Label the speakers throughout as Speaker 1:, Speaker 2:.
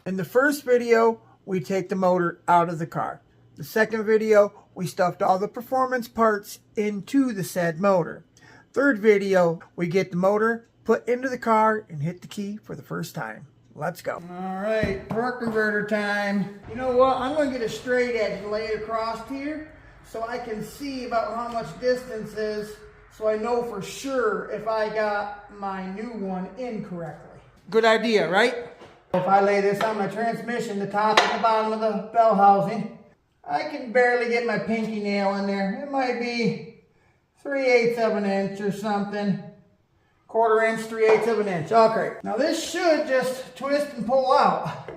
Speaker 1: In the first video, we take the motor out of the car. The second video, we stuffed all the performance parts into the said motor. Third video, we get the motor put into the car and hit the key for the first time. Let's go. All right, torque converter time. You know what? I'm going to get a straight edge and lay it across here so I can see about how much distance is, so I know for sure if I got my new one in correctly. Good idea, right? If I lay this on my transmission, the top and the bottom of the bell housing, I can barely get my pinky nail in there. It might be 3/8 of an inch or something. 1/4 inch, 3/8 of an inch. Okay. Now this should just twist and pull out.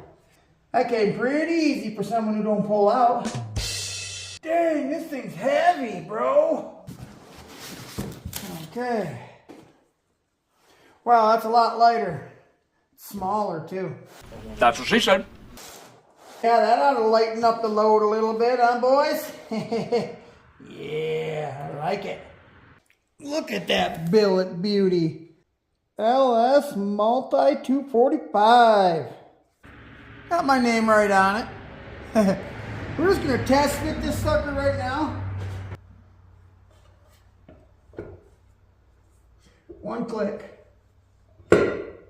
Speaker 1: That came pretty easy for someone who don't pull out. Dang, this thing's heavy, bro. Okay. Wow, that's a lot lighter. Smaller too.
Speaker 2: That's what she said.
Speaker 1: Yeah, that ought to lighten up the load a little bit, huh, boys? Yeah, I like it. Look at that billet beauty. LS Multi 245. Got my name right on it. We're just going to test fit this sucker right now. 1 click.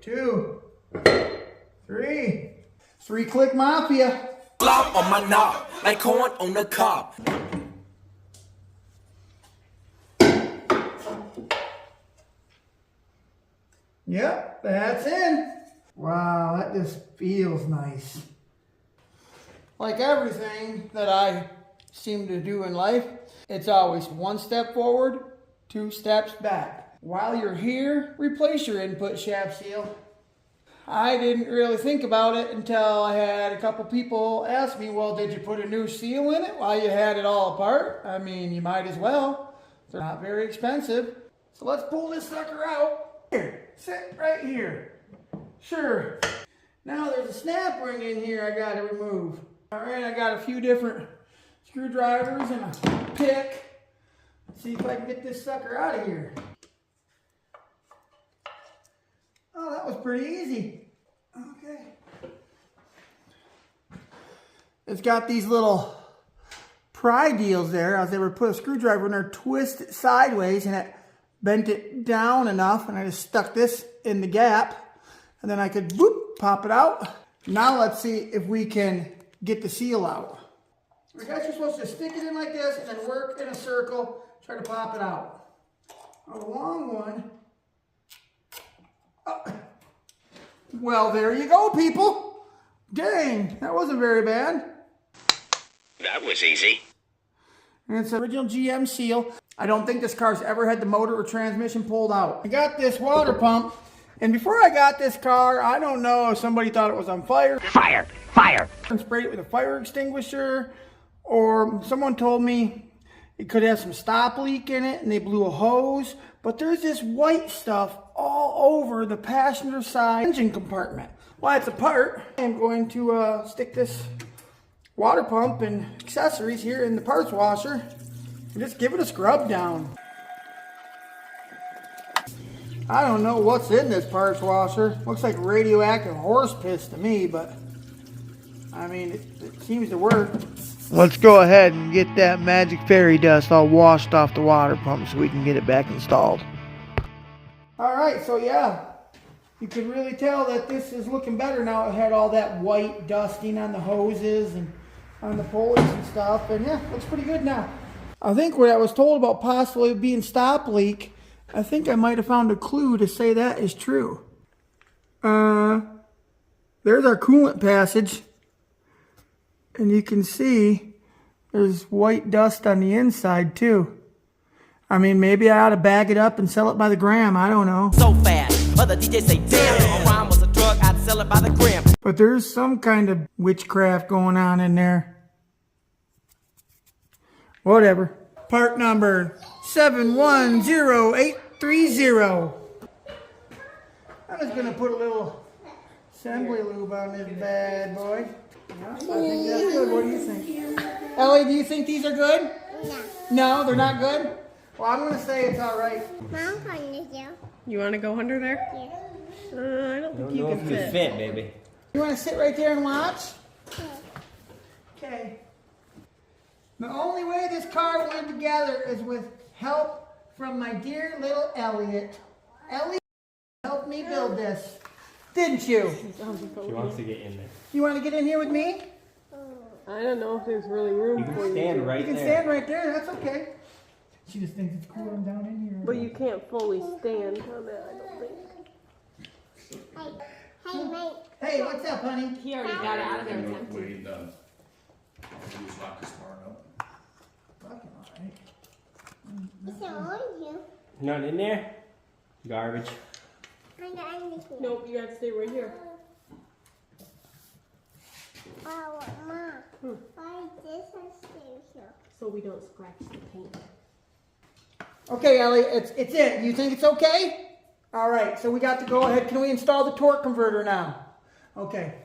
Speaker 1: 2. 3. 3-click mafia.
Speaker 3: Flop on my knob, like corn on the cob.
Speaker 1: Yep, that's in. Wow, that just feels nice. Like everything that I seem to do in life, it's always 1 step forward, 2 steps back. While you're here, replace your input shaft seal. I didn't really think about it until I had a couple people ask me, well, did you put a new seal in it while you had it all apart? I mean, you might as well. They're not very expensive. So let's pull this sucker out. Here, sit right here. Sure. Now there's a snap ring in here I gotta remove. All right, I got a few different screwdrivers and a pick. Let's see if I can get this sucker out of here. Oh, that was pretty easy. Okay. It's got these little pry deals there. I was able to put a screwdriver in there, twist it sideways, and it bent it down enough, and I just stuck this in the gap, and then I could whoop, pop it out. Now let's see if we can get the seal out. I guess you're supposed to stick it in like this and then work in a circle, try to pop it out. A long one. Well, there you go, people. Dang, that wasn't very bad.
Speaker 4: That was easy.
Speaker 1: And it's an original GM seal. I don't think this car's ever had the motor or transmission pulled out. I got this water pump, and before I got this car, I don't know if somebody thought it was on fire.
Speaker 4: Fire! Fire!
Speaker 1: And sprayed it with a fire extinguisher, or someone told me it could have some stop leak in it, and they blew a hose. But there's this white stuff all over the passenger side engine compartment. While it's apart, I'm going to stick this water pump and accessories here in the parts washer and just give it a scrub down. I don't know what's in this parts washer. Looks like radioactive horse piss to me, but I mean, it seems to work. Let's go ahead and get that magic fairy dust all washed off the water pump so we can get it back installed. Alright, so yeah, you can really tell that this is looking better now. It had all that white dusting on the hoses and on the pulleys and stuff, and yeah, looks pretty good now. I think what I was told about possibly being stop leak, I think I might have found a clue to say that is true. There's our coolant passage. And you can see there's white dust on the inside too. I mean, maybe I ought to bag it up and sell it by the gram. I don't know.
Speaker 3: So fast, other DJs say, damn, rhyme was a drug, I'd sell it by the gram.
Speaker 1: But there's some kind of witchcraft going on in there. Whatever. Part number 710830. I'm just going to put a little assembly lube on this bad boy. Yeah, I think that's good. What do you think? Ellie, do you think these are good?
Speaker 5: No.
Speaker 1: No, they're not good? Well, I'm going to say it's all right.
Speaker 5: Mom, can you?
Speaker 6: You want to go under there?
Speaker 5: Yeah.
Speaker 6: I don't think you can fit.
Speaker 7: baby.
Speaker 1: You want to sit right there and watch? Okay. The only way this car went together is with help from my dear little Elliot. Elliot helped me build this. Didn't you?
Speaker 2: She wants to get in there.
Speaker 1: You want to get in here with me?
Speaker 5: I don't know if there's really room
Speaker 2: You
Speaker 5: for
Speaker 2: can stand right
Speaker 1: You can
Speaker 2: there.
Speaker 1: stand right there. That's okay. She just thinks it's cool I'm down in here.
Speaker 5: But you can't fully stand on that, I don't think.
Speaker 6: Hey, mate.
Speaker 1: Hey, what's up, honey?
Speaker 5: He already got it out of there.
Speaker 7: What he done? He was locked his car up.
Speaker 1: Fucking all right.
Speaker 6: It's on you.
Speaker 2: Not in there? Garbage.
Speaker 5: Nope, you have to stay right here.
Speaker 6: Oh, Mom. Why this has stay here?
Speaker 5: So we don't scratch the paint.
Speaker 1: Okay, Ellie, it's in. You think it's okay? All right, so we got to go ahead. Can we install the torque converter now? Okay.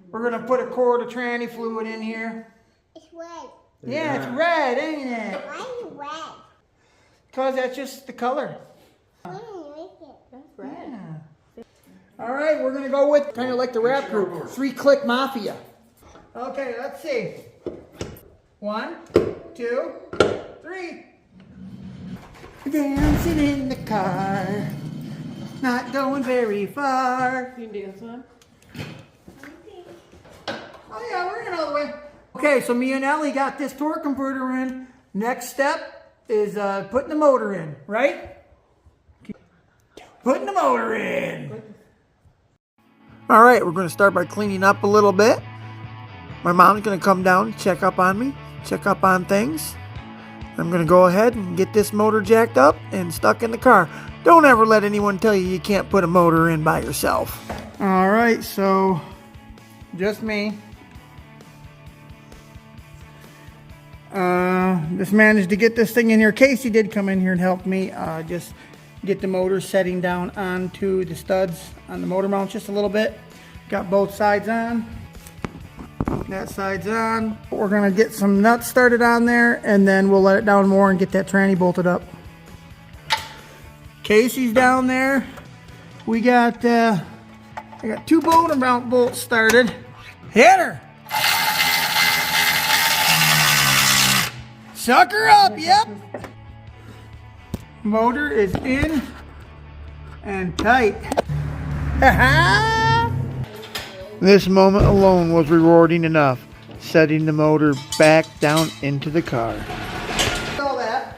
Speaker 1: We're going to put a quart of tranny fluid in here.
Speaker 6: It's red.
Speaker 1: Yeah, it's red, ain't it?
Speaker 6: Why is it red?
Speaker 1: Because that's just the color.
Speaker 6: Why do you make it?
Speaker 5: That's red.
Speaker 1: Yeah. All right, we're going to go with kind of like the rap group, 3-Click Mafia. Okay, let's see. 1, 2, 3. Dancing in the car, not going very far.
Speaker 5: You can dance on?
Speaker 1: Oh yeah, we're in all the way. Okay, so me and Ellie got this torque converter in. Next step is putting the motor in, right? Putting the motor in. All right, we're going to start by cleaning up a little bit. My mom's going to come down, check up on me, check up on things. I'm going to go ahead and get this motor jacked up and stuck in the car. Don't ever let anyone tell you you can't put a motor in by yourself. All right, so just me. Just managed to get this thing in here. Casey did come in here and help me just get the motor setting down onto the studs on the motor mount just a little bit. Got both sides on. That side's on. We're going to get some nuts started on there, and then we'll let it down more and get that tranny bolted up. Casey's down there. We got, I got 2 motor mount bolts started. Hit her! Suck her up, yep! Motor is in and tight. This moment alone was rewarding enough, setting the motor back down into the car. All that.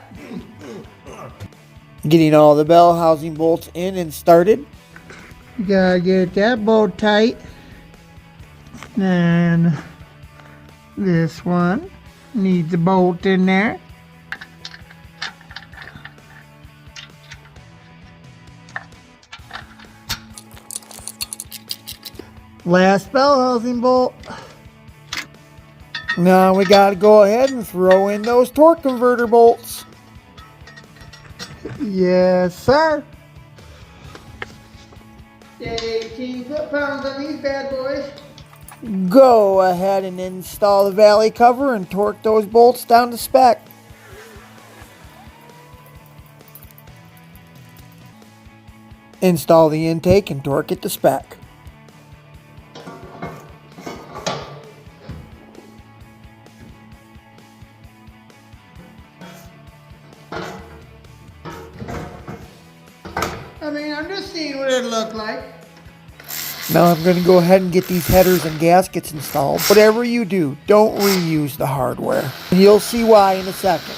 Speaker 1: Getting all the bell housing bolts in and started. You gotta get that bolt tight. And this one needs a bolt in there. Last bell housing bolt. Now we gotta go ahead and throw in those torque converter bolts. Yes, sir. 18 foot-pounds on these bad boys. Go ahead and install the valley cover and torque those bolts down to spec. Install the intake and torque it to spec. I mean, I'm just seeing what it looked like. Now I'm going to go ahead and get these headers and gaskets installed. Whatever you do, don't reuse the hardware. You'll see why in a second.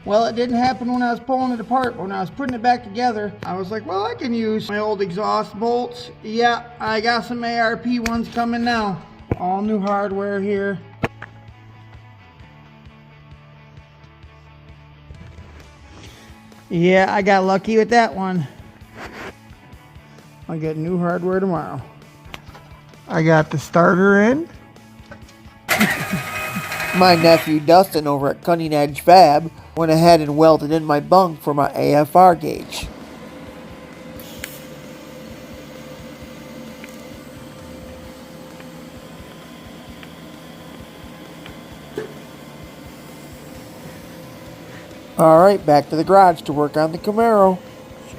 Speaker 1: Well, it didn't happen when I was pulling it apart, but when I was putting it back together, I was like, well, I can use my old exhaust bolts. Yeah, I got some ARP ones coming now. All new hardware here. Yeah, I got lucky with that one. I get new hardware tomorrow. I got the starter in. My nephew Dustin over at Cutting Edge Fab went ahead and welded in my bunk for my AFR gauge. Alright, back to the garage to work on the Camaro.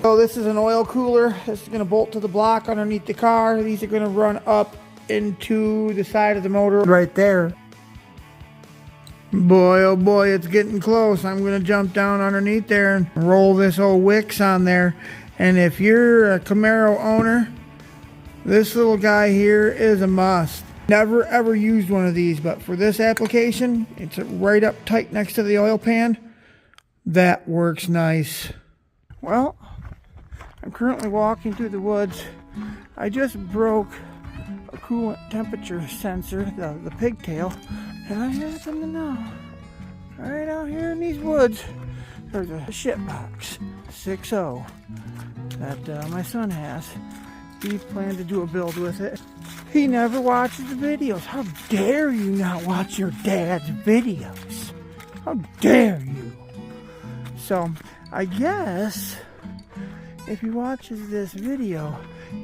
Speaker 1: So this is an oil cooler. This is going to bolt to the block underneath the car. These are going to run up into the side of the motor right there. Boy, oh boy, it's getting close. I'm going to jump down underneath there and roll this old Wix on there. And if you're a Camaro owner, this little guy here is a must. Never ever used one of these, but for this application, it's right up tight next to the oil pan. That works nice. Well, I'm currently walking through the woods. I just broke a coolant temperature sensor, the pigtail, and I happen to know, right out here in these woods, there's a shit box 6.0 that my son has. He planned to do a build with it. He never watches the videos. How dare you not watch your dad's videos? How dare you? So, I guess if he watches this video,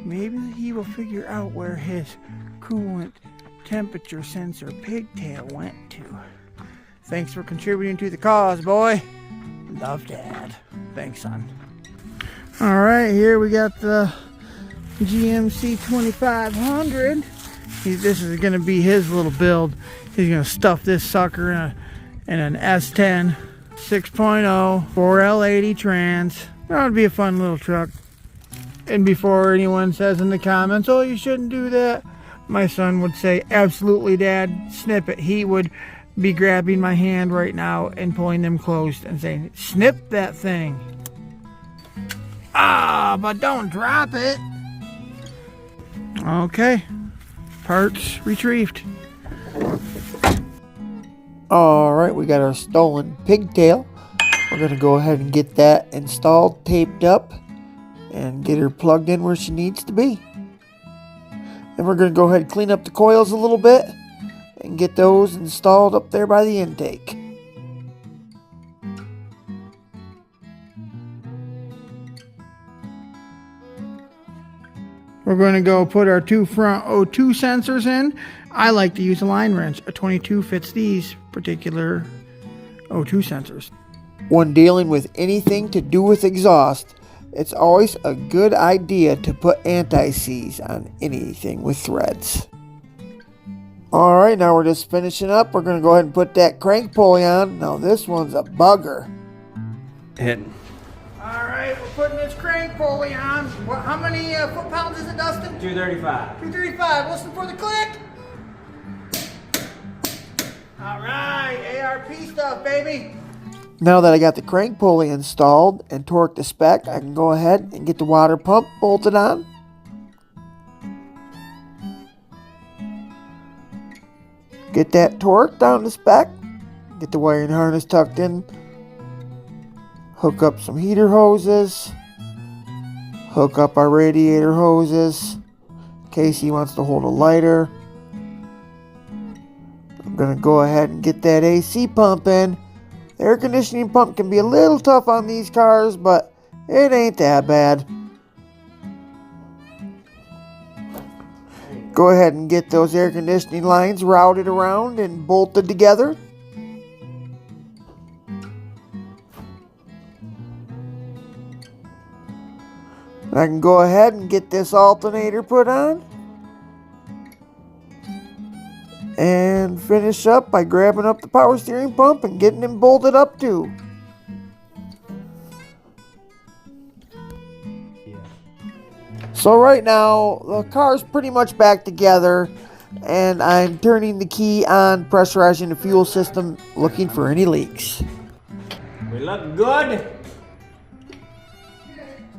Speaker 1: maybe he will figure out where his coolant temperature sensor pigtail went to. Thanks for contributing to the cause, boy. Love, Dad. Thanks, son. All right, here we got the GMC 2500. This is going to be his little build. He's going to stuff this sucker in an S10 6.0 4L80 trans. That would be a fun little truck. And before anyone says in the comments, oh, you shouldn't do that, my son would say, absolutely, Dad, snip it. He would be grabbing my hand right now and pulling them closed and saying, snip that thing. Ah, but don't drop it. Okay, parts retrieved. All right, we got our stolen pigtail. We're gonna go ahead and get that installed, taped up, and get her plugged in where she needs to be. Then we're gonna go ahead and clean up the coils a little bit and get those installed up there by the intake. We're going to go put our two front O2 sensors in. I like to use a line wrench. A 22 fits these particular O2 sensors. When dealing with anything to do with exhaust, it's always a good idea to put anti-seize on anything with threads. Alright, now we're just finishing up. We're going to go ahead and put that crank pulley on. Now this one's a bugger.
Speaker 2: Hit.
Speaker 1: Alright, we're putting this crank pulley on. How many foot-pounds is it, Dustin?
Speaker 2: 235.
Speaker 1: 235. Listen for the click. Alright, ARP stuff, baby. Now that I got the crank pulley installed and torqued to spec, I can go ahead and get the water pump bolted on. Get that torqued down to spec. Get the wiring harness tucked in. Hook up some heater hoses. Hook up our radiator hoses. Casey wants to hold a lighter. I'm going to go ahead and get that AC pump in. The air conditioning pump can be a little tough on these cars, but it ain't that bad. Go ahead and get those air conditioning lines routed around and bolted together. I can go ahead and get this alternator put on. And finish up by grabbing up the power steering pump and getting him bolted up too. So right now, the car's pretty much back together, and I'm turning the key on, pressurizing the fuel system, looking for any leaks.
Speaker 2: We look good.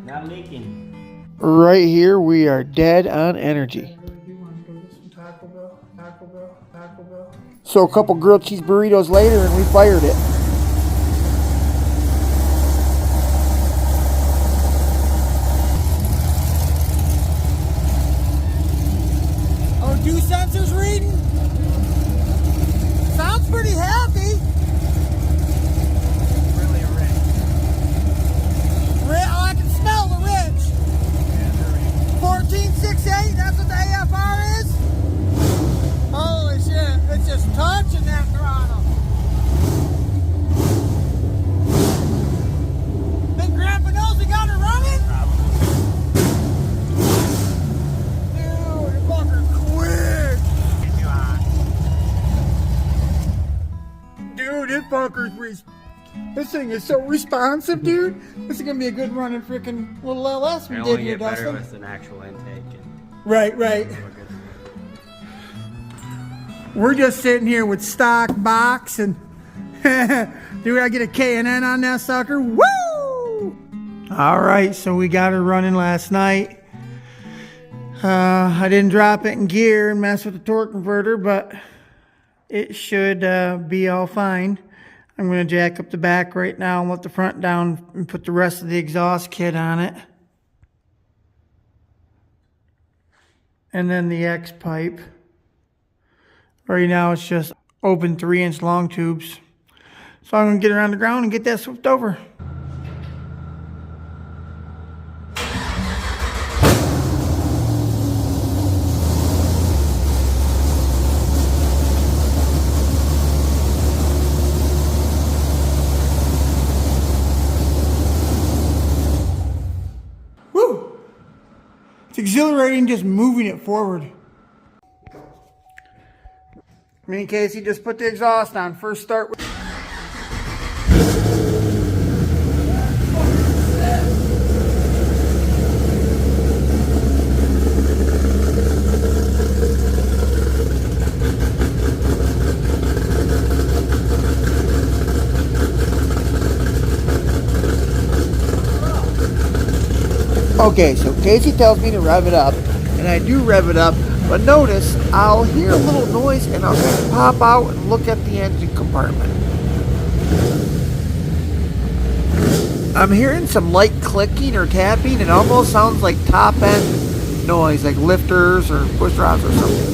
Speaker 2: Not leaking.
Speaker 1: Right here, we are dead on energy. So a couple grilled cheese burritos later, and we fired it. O2 sensors reading? Sounds pretty happy.
Speaker 7: Really rich.
Speaker 1: Oh, I can smell the rich. 1468, that's what the AFR is? Holy shit, it's just touching that throttle. This thing is so responsive, dude. This is gonna be a good running freaking little LS we
Speaker 2: It
Speaker 1: did
Speaker 2: only
Speaker 1: here,
Speaker 2: get better
Speaker 1: Dustin.
Speaker 2: with an actual intake.
Speaker 1: Right. We're just sitting here with stock box and do I get a K&N on that sucker? Woo! All right, so we got her running last night. I didn't drop it in gear and mess with the torque converter, but it should be all fine. I'm going to jack up the back right now and let the front down and put the rest of the exhaust kit on it. And then the X pipe. Right now it's just open 3-inch long tubes. So I'm going to get her on the ground and get that swooped over. Woo! It's exhilarating just moving it forward. Me and Casey just put the exhaust on. First start with... Okay, so Casey tells me to rev it up, and I do rev it up, but notice I'll hear a little noise and I'll just pop out and look at the engine compartment. I'm hearing some light clicking or tapping. It almost sounds like top end noise, like lifters or push rods or something.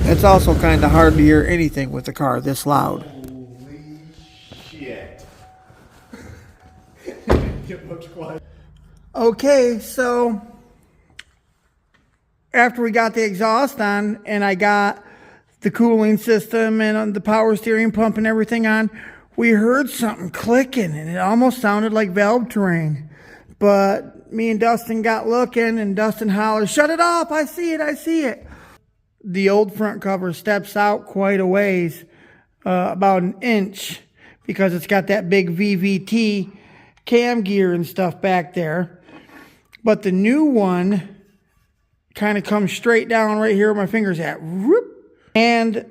Speaker 1: It's also kind of hard to hear anything with the car this loud.
Speaker 7: Holy shit.
Speaker 1: Okay, so after we got the exhaust on and I got the cooling system and the power steering pump and everything on, we heard something clicking and it almost sounded like valve terrain. But me and Dustin got looking and Dustin hollers, "Shut it off, I see it, I see it." The old front cover steps out quite a ways, about an inch, because it's got that big VVT cam gear and stuff back there. But the new one kind of comes straight down right here where my finger's at. Whoop. And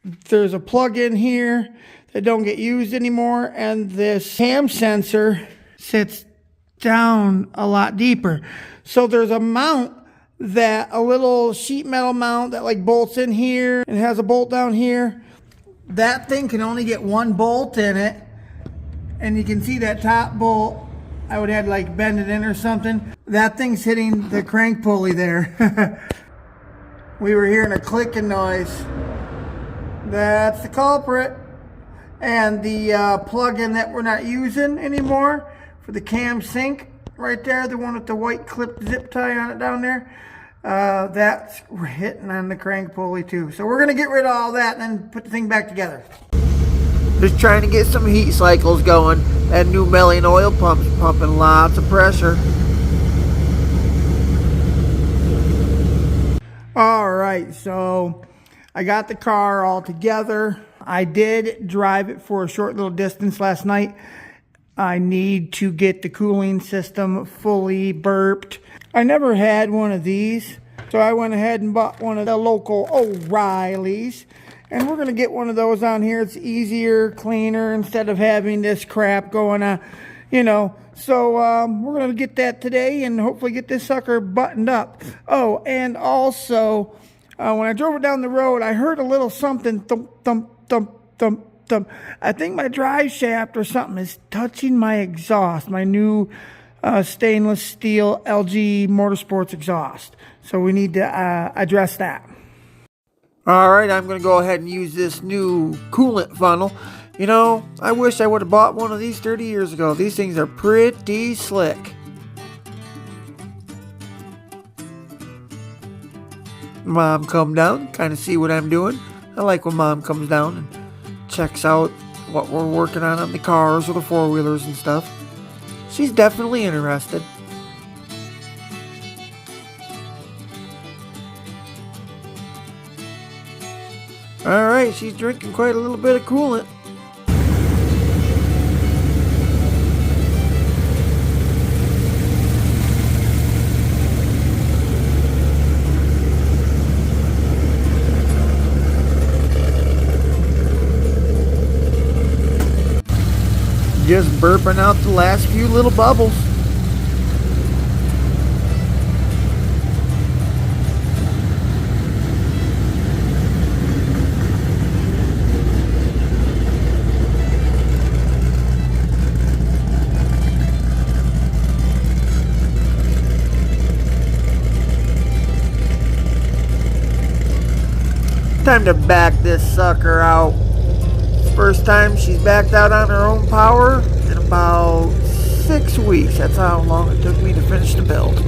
Speaker 1: there's a plug in here that don't get used anymore. And this cam sensor sits down a lot deeper. So there's a mount, a little sheet metal mount that like bolts in here and has a bolt down here. That thing can only get one bolt in it. And you can see that top bolt. I would have to like bend it in or something. That thing's hitting the crank pulley there. We were hearing a clicking noise. That's the culprit. And the plug-in that we're not using anymore for the cam sync right there, the one with the white clipped zip tie on it down there, that's hitting on the crank pulley too. So we're gonna get rid of all that and then put the thing back together. Just trying to get some heat cycles going. That new Melian oil pump's pumping lots of pressure. Alright, so I got the car all together. I did drive it for a short little distance last night. I need to get the cooling system fully burped. I never had one of these, so I went ahead and bought one of the local O'Reilly's. And we're going to get one of those on here. It's easier, cleaner, instead of having this crap going on, you know. So we're going to get that today and hopefully get this sucker buttoned up. Oh, and also, when I drove it down the road, I heard a little something thump, thump, thump, thump, thump. I think my drive shaft or something is touching my exhaust, my new stainless steel LG Motorsports exhaust. So we need to address that. Alright, I'm going to go ahead and use this new coolant funnel. You know, I wish I would have bought one of these 30 years ago. These things are pretty slick. Mom come down, kind of see what I'm doing. I like when Mom comes down and checks out what we're working on the cars or the four-wheelers and stuff. She's definitely interested. Alright, she's drinking quite a little bit of coolant. Just burping out the last few little bubbles. Time to back this sucker out. First time she's backed out on her own power in about 6 weeks. That's how long it took me to finish the build.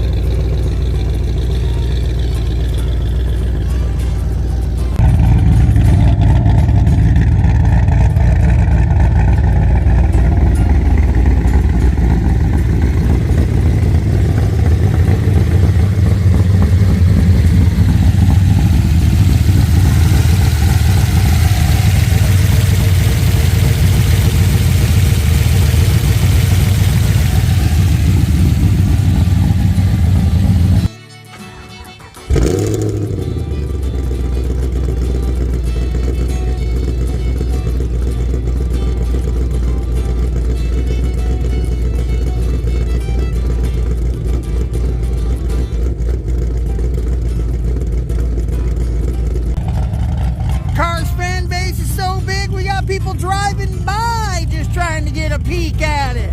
Speaker 1: People driving by just trying to get a peek at it.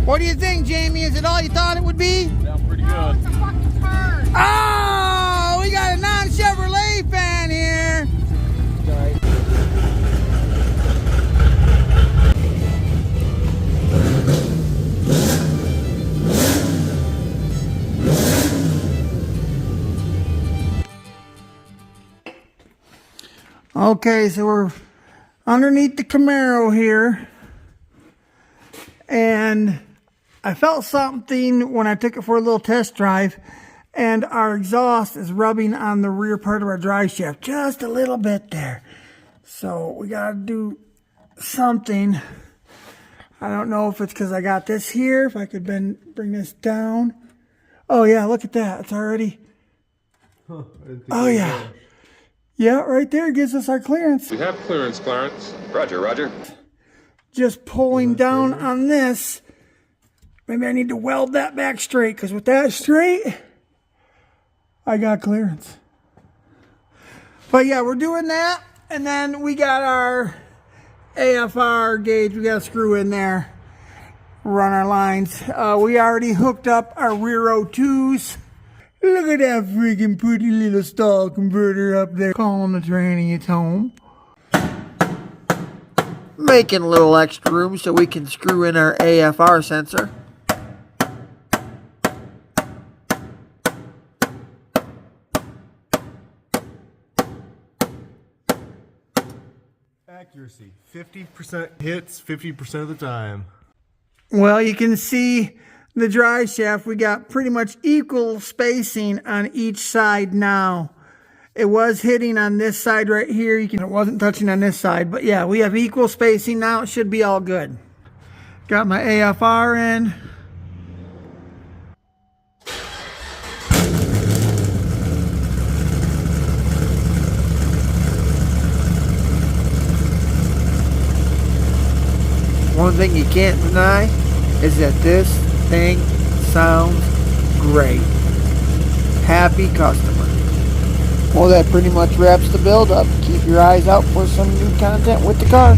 Speaker 1: What do you think, Jamie? Is it all you thought it would be?
Speaker 7: Sounds pretty good.
Speaker 5: It's a fucking turd.
Speaker 1: Oh, we got a non-Chevrolet fan here. Okay, so we're underneath the Camaro here, and I felt something when I took it for a little test drive, and our exhaust is rubbing on the rear part of our drive shaft just a little bit there. So we gotta do something. I don't know if it's because I got this here, if I could bring this down. Oh yeah, look at that, it's already, oh yeah. Yeah, right there gives us our clearance.
Speaker 8: We have clearance, Clarence. Roger, roger.
Speaker 1: Just pulling down on this. Maybe I need to weld that back straight, because with that straight, I got clearance. But yeah, we're doing that. And then we got our AFR gauge. We got to screw in there. Run our lines. We already hooked up our rear O2s. Look at that freaking pretty little stall converter up there calling the tranny its home. Making a little extra room so we can screw in our AFR sensor.
Speaker 9: Accuracy, 50% hits 50% of the time.
Speaker 1: Well, you can see the drive shaft, we got pretty much equal spacing on each side now. It was hitting on this side right here. It wasn't touching on this side, but yeah, we have equal spacing now. It should be all good. Got my AFR in. One thing you can't deny is that this thing sounds great. Happy customer. Well, that pretty much wraps the build up. Keep your eyes out for some new content with the car.